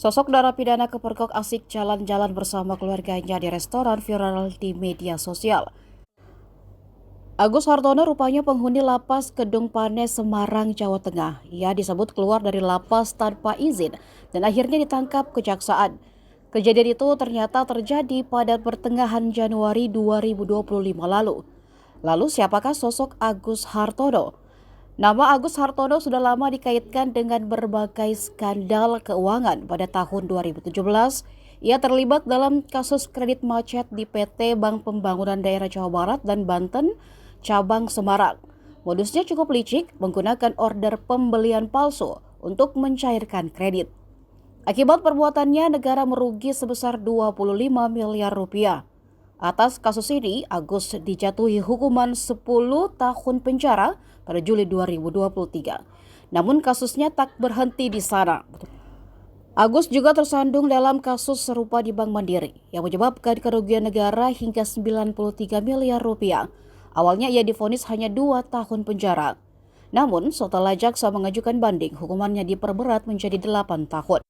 Sosok narapidana kepergok asik jalan-jalan bersama keluarganya di restoran viral di media sosial. Agus Hartono rupanya penghuni lapas Kedung Pane, Semarang, Jawa Tengah. Ia disebut keluar dari lapas tanpa izin dan akhirnya ditangkap kejaksaan. Kejadian itu ternyata terjadi pada pertengahan Januari 2025 lalu. Lalu siapakah sosok Agus Hartono? Nama Agus Hartono sudah lama dikaitkan dengan berbagai skandal keuangan. Pada tahun 2017, ia terlibat dalam kasus kredit macet di PT Bank Pembangunan Daerah Jawa Barat dan Banten, cabang Semarang. Modusnya cukup licik, menggunakan order pembelian palsu untuk mencairkan kredit. Akibat perbuatannya, negara merugi sebesar 25 miliar rupiah. Atas kasus ini, Agus dijatuhi hukuman 10 tahun penjara pada Juli 2023. Namun kasusnya tak berhenti di sana. Agus juga tersandung dalam kasus serupa di Bank Mandiri yang menyebabkan kerugian negara hingga 93 miliar rupiah. Awalnya ia divonis hanya 2 tahun penjara. Namun setelah jaksa mengajukan banding, hukumannya diperberat menjadi 8 tahun.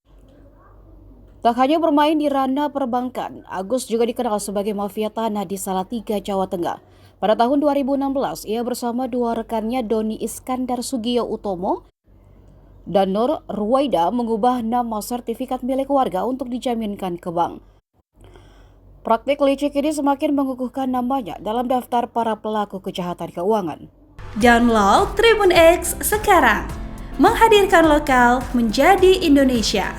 Tak hanya bermain di ranah perbankan, Agus juga dikenal sebagai mafia tanah di Salatiga, Jawa Tengah. Pada tahun 2016, ia bersama dua rekannya Doni Iskandar Sugiyo Utomo dan Nur Ruwaida mengubah nama sertifikat milik warga untuk dijaminkan ke bank. Praktik licik ini semakin mengukuhkan namanya dalam daftar para pelaku kejahatan keuangan. Download Tribun X sekarang, menghadirkan lokal menjadi Indonesia.